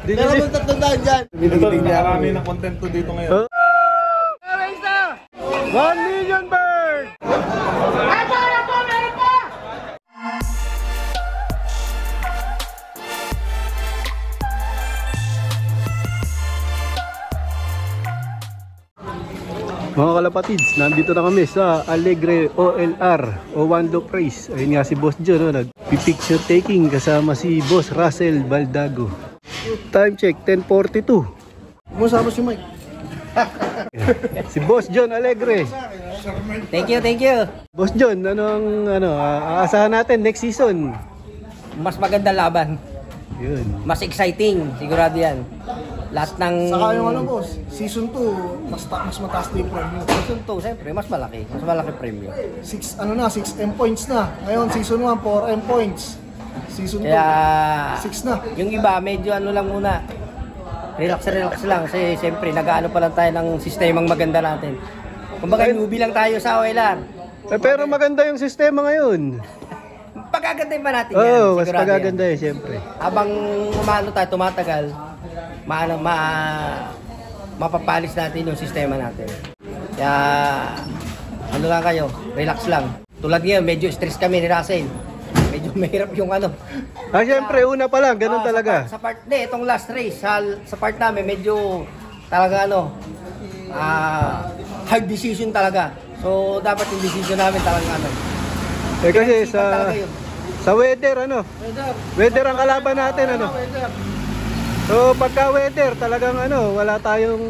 Pero mo 300 dyan. Marami ng content to dito ngayon. 1 million bird! Mga kalapatids, nandito na kami sa Alegre OLR o One Loop Race. Ayun nga si Boss John, nag-picture taking kasama si Boss Russell Baldago. Time check, 10:42. Musama si Mike. Si Boss John Alegre. Thank you. Boss John, aasahan natin next season? Mas maganda laban. Yun. Mas exciting. Sigurado yan. Lahat ng... Saka yung boss, season 2, mas mataas na yung premium. Season 2, siyempre, mas malaki. Mas malaki premium. 6 M points na. Ngayon, season 1, 4 M points. Season 2, Kaya... 6 na. Yung iba, medyo lang muna. Relax lang. Kasi siyempre, nag-ano pa lang tayo ng sistemang maganda natin. Kumbaga, newbie lang tayo sa OLR. Pero maganda yung sistema ngayon. Pagagandahin pa natin yan. Oo, mas sigurado pagaganda yan. siyempre. Habang tayo, tumatagal, mapapalis natin yung sistema natin. Kaya, lang kayo, relax lang. Tulad ngayon, medyo stress kami ni Russell. Medyo mahirap yung Siyempre, una pa lang, ganun talaga. Sa part, itong last race, sa part namin, medyo talaga hard decision talaga. So, dapat yung decision namin talagang Kasi sa weather, weather ang kalaban natin, So, pagka weather, talagang wala tayong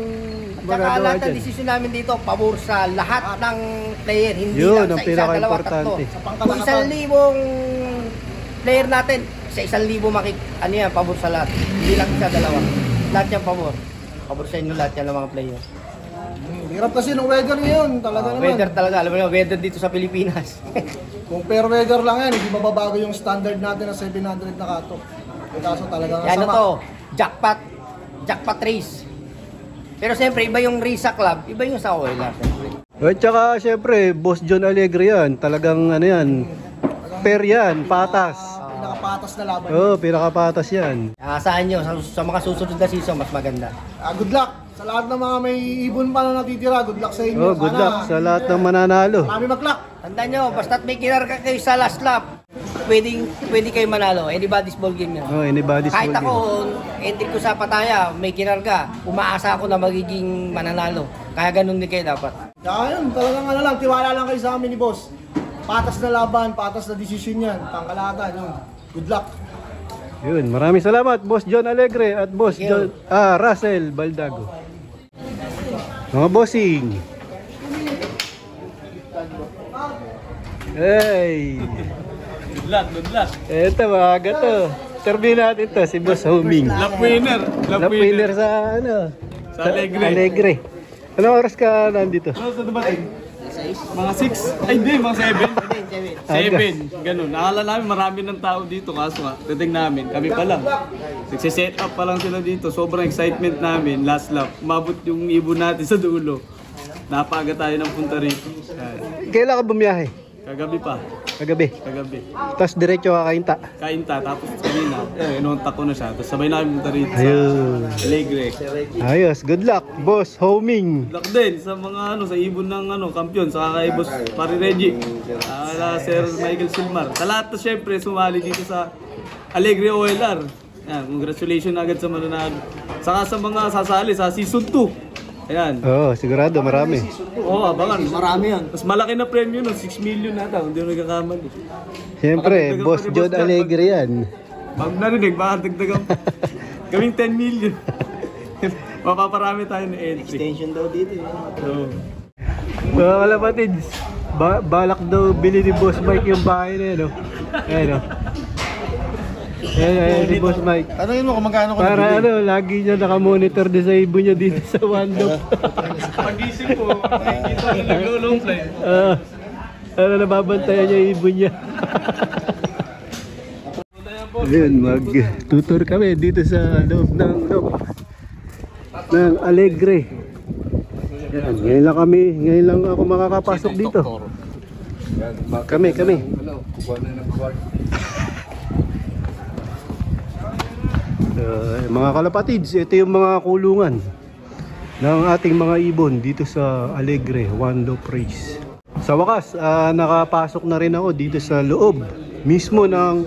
Tsaka lahat ng dyan. decision namin dito, pabor sa lahat ng player, hindi Yun, lang ang sa isa, dalawa, tatlo. pinaka-importante. Kung 1,000 player natin, sa 1,000 pabor sa lahat. Hindi lang isa, dalawa. Lahat yan pabor. Pabor sa inyo lahat yan ng mga player. Hirap kasi ng weather ngayon, talaga naman. Weather talaga, alam mo na, weather dito sa Pilipinas. Kung fair weather lang yan, hindi mababago yung standard natin na 700 na kato. Kaso talaga nga Ano sama. to, jackpot race. Pero siyempre, iba yung race sa club, iba yung sa OLR. At saka, siyempre, Boss John Alegre yan. Talagang, fair yan, patas. Pinakapatas na laban. Pinakapatas yan. Saan nyo, sa mga susunod na season, mas maganda. Good luck sa lahat ng mga may ibon pa na natitira. Good luck sa inyo. Good luck sa lahat ng mananalo. Marami mag-luck. Tandaan nyo, basta't may kinarga kayo sa last lap, pwede kayo manalo. Anybody's ball game yan. Anybody's Kahit ball ako, game. entry ko sa pataya, may kinarga, umaasa ako na magiging mananalo. Kaya ganun din kayo dapat. Kaya yun, talagang tiwala lang kayo sa amin ni boss. Patas na laban, patas na desisyon yan. Pangkalatan yun. Good luck. Yun, maraming salamat, Boss John Alegre at Boss John, Russell Baldago. Mga bossing. Hey. Good luck. Ito, maaga to. Interview natin to, si Boss Homing. Lap winner. Lap winner sa Sa Alegre. Alegre. Anong oras ka nandito? Ano sa dumating? Mga 6? Ay hindi, mga 7. 7, ganun. Nakala namin marami ng tao dito, kaso nga, dating namin, kami pa lang. Nagsiset up pa lang sila dito, sobrang excitement namin, last lap. Umabot yung ibon natin sa dulo. Napaga tayo ng punta rito. Kailan ka bumiyahe? Kagabi pa. Kagabi. Tapos diretso ka kainta. Kainta, tapos kanina, inunta ko na siya. Tapos sabay namin punta rito Ayun. sa Alegre. Ayos, good luck, Boss Homing. Luck din sa mga sa ibon ng kampiyon, sa kay Boss Pari Reggie, Sir Michael Silmar. Sa lahat na syempre sumali dito sa Alegre OLR. Yan, congratulations agad sa mananalo. Saka sa mga sasali sa season 2. Ayan. Oo, sigurado marami. Oo, abangan. Marami yan. Mas malaki na premium nun, 6 million nata, hindi mo nagkakamali. Siyempre, Boss John Alegre yan. Pag narinig, baka dagdagan pa. Gawing 10 million. Mapaparami tayo ng entry. Extension daw dito. So, Mga kalapatids, balak daw bili ni Boss Mike yung bahay na yun, Ayan, Ayan, si Boss Mike. Ano yun mo kung magkano ko Para lagi niya nakamonitor din sa ibon niya dito sa Wando. pag-isip ko, nakikita ko nag-long fly. Nababantayan niya yung ibon niya. Ayun, mag-tutor kami dito sa loob ng Alegre. Yan, ngayon lang ako makakapasok dito. Kami. Mga kalapatids, ito yung mga kulungan ng ating mga ibon dito sa Alegre, One Low Praise. Sa wakas, nakapasok na rin ako dito sa loob mismo ng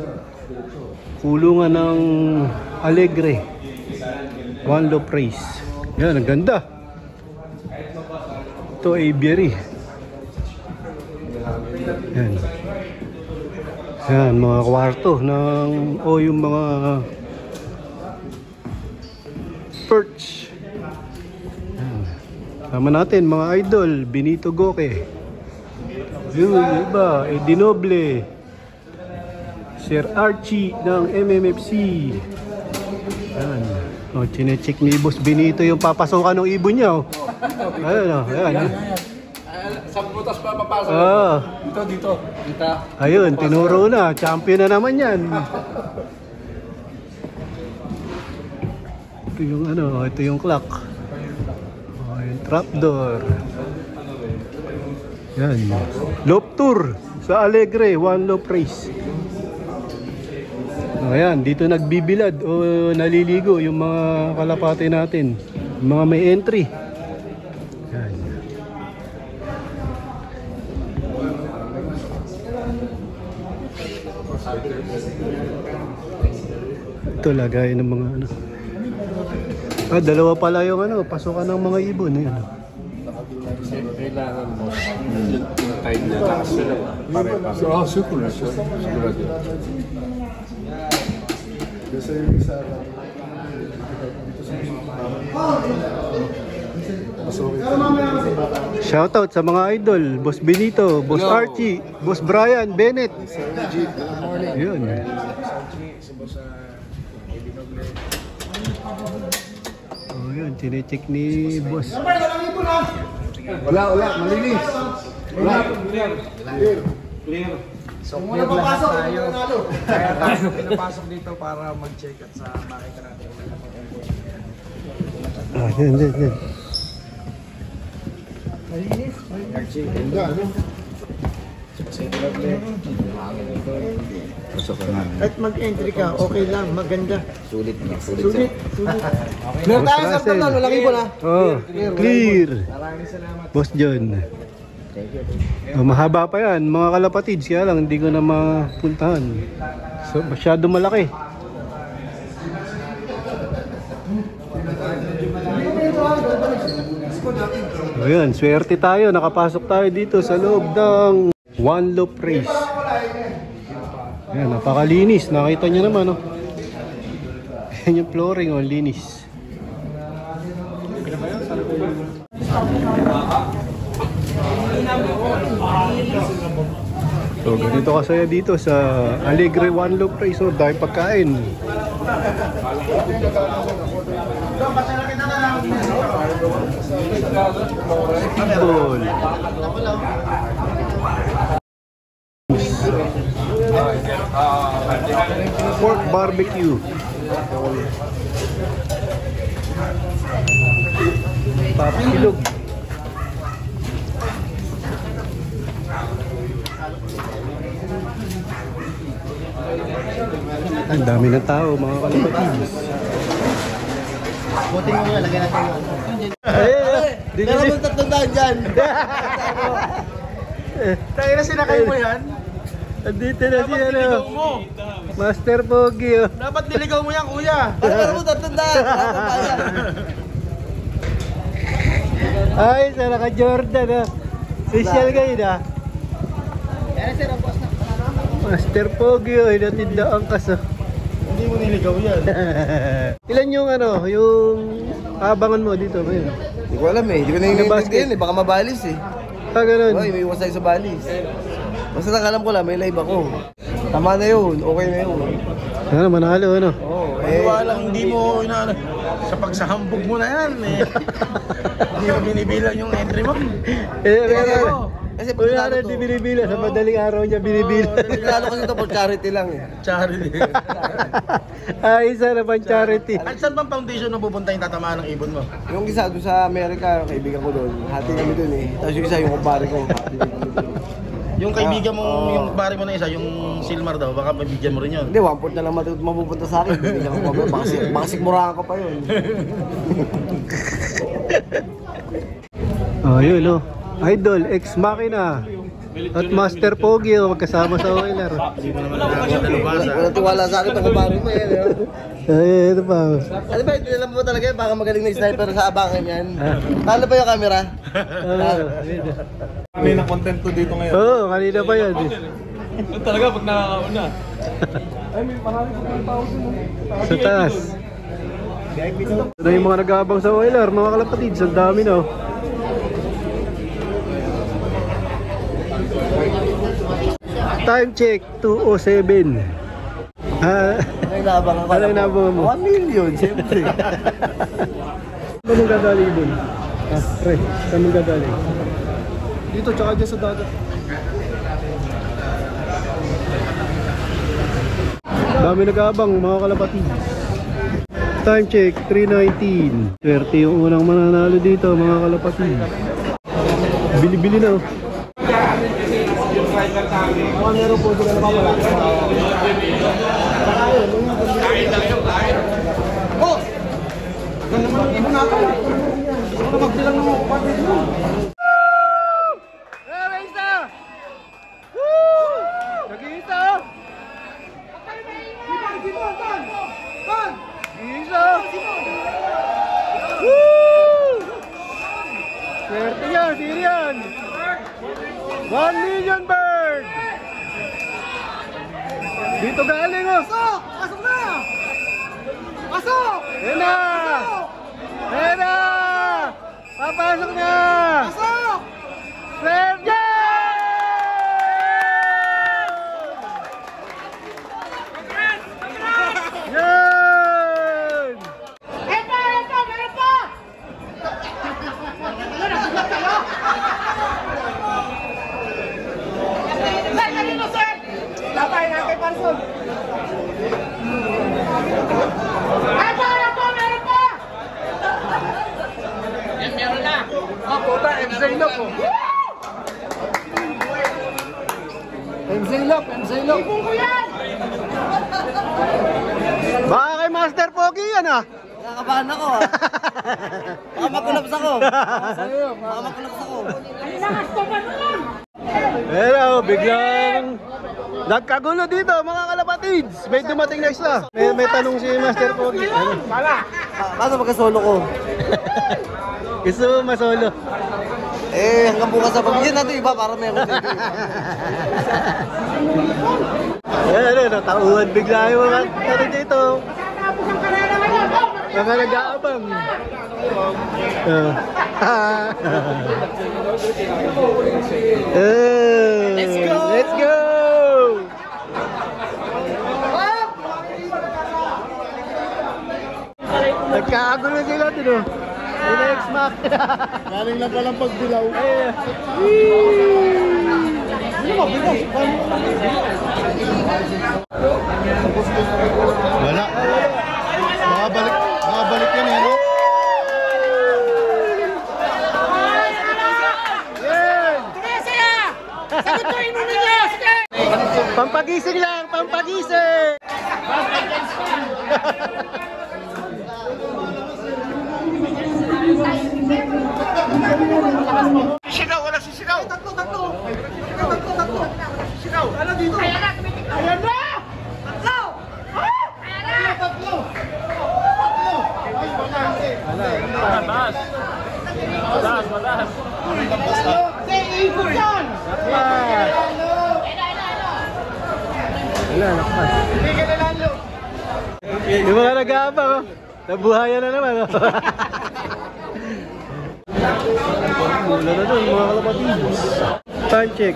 kulungan ng Alegre, One Low Praise. Yan, ang ganda. Ito aviary. Yan. Yan, mga kwarto ng yung mga perch. Yan. Sama natin mga idol, Benito Goque. Yun, iba, Edinoble. Sir Archie ng MMFC. Yan. O, chinecheck ni Boss Benito yung papasokan ng ibon niya. Oh. Ayan, oh, ayan. Sa butas pa papasok. Dito. Ayun, tinuro na. Champion na naman yan. Ito yung ito yung clock. Yung trapdoor. Yan. Loop tour sa Alegre, One Low Praise. Ayan, dito nagbibilad o naliligo yung mga kalapate natin. Yung mga may entry. Yan. Ito lagay ng mga dalawa pala yung pasukan ng mga ibon. Ayan. Kailangan mo yung time na lakas sila. Pare-pare. Sigurado. Shoutout sa mga idol, Boss Benito, Boss Archie, Boss Brian, Bennett. Yun. Oh, yun, chinecheck ni Boss. Wala, malinis. Wala. Clear. So, muna papasok, tayo. Kaya tayo pinapasok dito para mag-check at sa makita natin. Yan. Kahit mag-entry ka, okay lang, maganda. Sulit. Meron tayo sa talan, walang ibon ha. Oh, clear. Boss John. Oh, mahaba pa yan, mga kalapatids, kaya lang hindi ko na mapuntahan. So, masyado malaki. Ayan, swerte tayo, nakapasok tayo dito sa loob ng One Low Praise. Ayan, napakalinis, nakita nyo naman, oh. Ayan yung flooring, oh, linis. So, ganito kasaya dito sa Alegre One Low Praise. So, dahil pagkain. Football. Pork barbecue. Papilog. Ang dami ng tao, mga kalapatids. Buti mo nga, lagyan natin yung Meron mong tatandaan dyan. Tayo na sinakay mo yan. Andito na si Niligaw mo. Master Pogi. Oh. Dapat niligaw mo yan, kuya. Meron mong tatandaan. Ay, sa naka-Jordan. Oh. Special kayo na. Master Pogi. Oh, hinatid na ang kaso. Hindi mo niligaw yan. Ilan yung yung abangan mo dito ngayon? Hindi ko alam eh. Hindi ko na yung baka mabalis eh. Ganun. May iwas tayo sa balis. Basta nakalam ko lang, may live ako. Tama na yun, okay na yun. Manalo, Oo, Walang hindi mo sa pagsahambog mo na yan eh. Hindi mo binibilang yung entry mo. Kasi Wala na, hindi binibila. Sa madaling araw niya binibila. Nagkano kasi ito for charity lang eh. Charity. Ay, isa na pang charity. At saan bang foundation na pupunta yung tatamaan ng ibon mo? Yung isa doon sa Amerika, kaibigan ko doon. Hati kami doon eh. Tapos yung isa yung kumpare ko. Yung kaibigan mo, yung pare mo na isa, yung Silmar daw, baka mabigyan mo rin yun. Hindi, 1/4 na lang mapupunta sa akin. Hindi lang ako baka sikmurahan ko pa yun. Oh, yun oh. Idol, ex machina. At Master Pogi, oh, magkasama sa oiler. Wala tiwala sa akin, pagkabari mo yan. Ay, ito pa. Ano ba, alam mo talaga yun, baka magaling na sniper sa abangan yan. Talo ba yung camera? May na content to dito ngayon. Oo, kanina pa yan. Yun talaga pag nakakauna. Sa taas. Ito na yung mga nag-aabang sa oiler, mga kalapatids. Ang dami no. Time check, 2:07. Ano yung naabangan ko? Ano yung naabangan mo? 1 million, siyempre. Saan mong gagaling dun? Pre, saan mong gagaling? Dito, tsaka dyan sa dagat. Dami nag-aabang mga kalapatid. Time check, 3:19. Swerte yung unang mananalo dito mga kalapatid. Bili-bili na oh. Mga meron po sila na papala. Oh! Ganda naman ang ibon natin. Gusto ko na magbilang ng mga kapatid mo. Swerte yan, Sirian! 1 million bird! Dito galing oh! Pasok! Pasok na! Pasok! Ayan na! Ayan na! Papasok na! Pasok! Swerte! Yan! Baka kay Master Pogi yan ah! Nakakabahan ako ah. Baka makulaps ako. Baka makulaps ako. Pero biglang nagkagulo dito mga kalapatids. May dumating na isa. May tanong si Master Pogi. Ano? Paano magka-solo ko? Gusto mo masolo? Eh, hanggang bukas sa pamilya natin iba para meron din. Ano, natauhan bigla yung mga ano dito. Mga nag-aabang. Let's go! Let's go! Nagkakagulo sila dun oh. Yung ex-mac. Galing lang palang pagbilaw. Wala. Makabalik yan eh, no? Pampagising lang! Pampagising! Sisigaw, wala sisigaw! Tatlo! Sikaw! Ano dito? Ayan na! Tatlo! Ayan na! Tatlo! Mataas. Wala, nakpas. Yung mga nag-aabang oh. Nabuhayan na naman oh. Wala na dun mga kalapatids. Time check,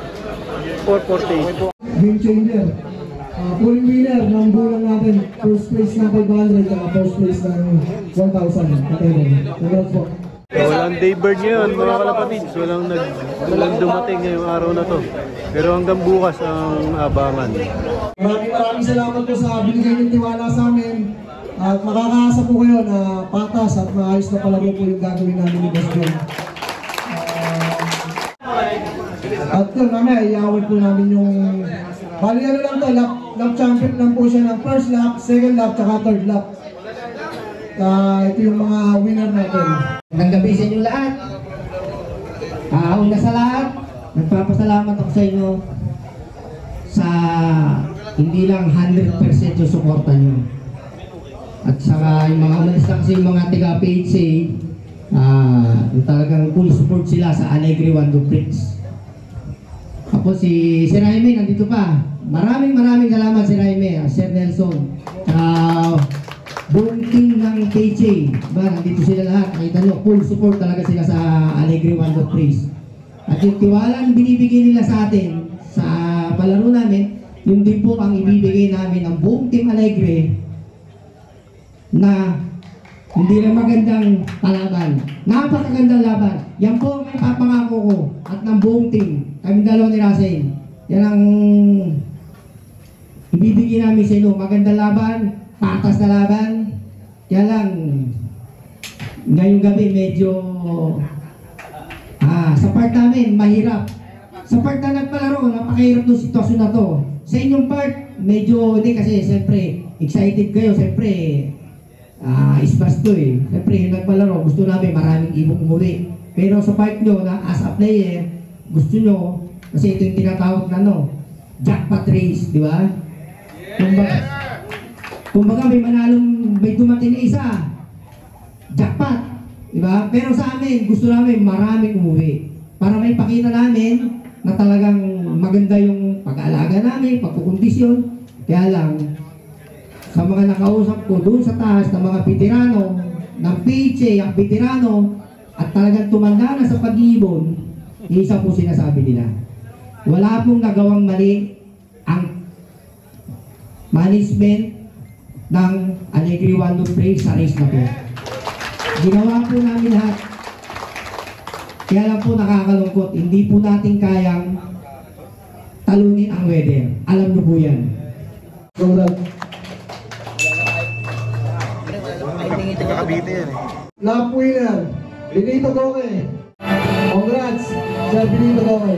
4:48. Game changer. Full winner ng bulan natin. First place ng 500 at first place ng 1,000. Congrats po. Walang daybird ngayon mga kalapatids. Walang dumating ngayong araw na to. Pero hanggang bukas ang abangan. Maraming salamat po sa binigay niyong tiwala sa amin. At makakaasa po kayo na patas at maayos na palago po yung gagawin namin ni Boss John. At yun, mamaya, iawit po namin yung... Bali ano lang to, lap champion lang po siya ng first lap, second lap, tsaka third lap. Ito yung mga winner natin. Magandang gabi sa inyo lahat. Una sa lahat, nagpapasalamat ako sa inyo sa hindi lang 100% yung suporta nyo. At saka yung mga umalis na kasi yung mga taga-PHA, talagang full support sila sa Alegre Wando Prix. Ako si Raime, nandito pa. Maraming salamat si Raime, Sir Nelson. Buong team ng PHA, nandito sila lahat. Nakita nyo, full support talaga sila sa Alegre Wando Prix. At yung tiwalang binibigay nila sa atin sa palaro namin, yun din po ang ibibigay namin ng buong Team Alegre na hindi lang magandang kalaban. Napakagandang laban. Yan po ang ipapangako ko at ng buong team. Kami dalawa ni Russell. Yan ang ibibigay namin sa inyo. Magandang laban, patas na laban. Kaya lang, ngayong gabi medyo sa part namin, mahirap. Sa part na nagpalaro, napakahirap ng sitwasyon na to. Sa inyong part, medyo hindi kasi siyempre excited kayo, siyempre isbas to eh. Siyempre yung nagpalaro, gusto namin maraming ibong umuwi. Pero sa part nyo na as a player, gusto nyo, kasi ito yung tinatawag na jackpot race, di ba? Kumbaga may manalong, may dumating na isa, jackpot, di ba? Pero sa amin, gusto namin maraming umuwi. Para may pakita namin na talagang maganda yung pag-aalaga namin, pagkukondisyon. Kaya lang, sa mga nakausap ko doon sa taas ng mga veterano, ng PHA, ang veterano, at talagang tumanda na sa pag-ibon, isa po sinasabi nila. Wala pong nagawang mali ang management ng Alegre Wando Prix sa race na po. Ginawa po namin lahat. Kaya lang po nakakalungkot, hindi po natin kayang talunin ang weather. Alam niyo po yan. Lap winner, Benito Goke. Congrats, Sir Benito Goke.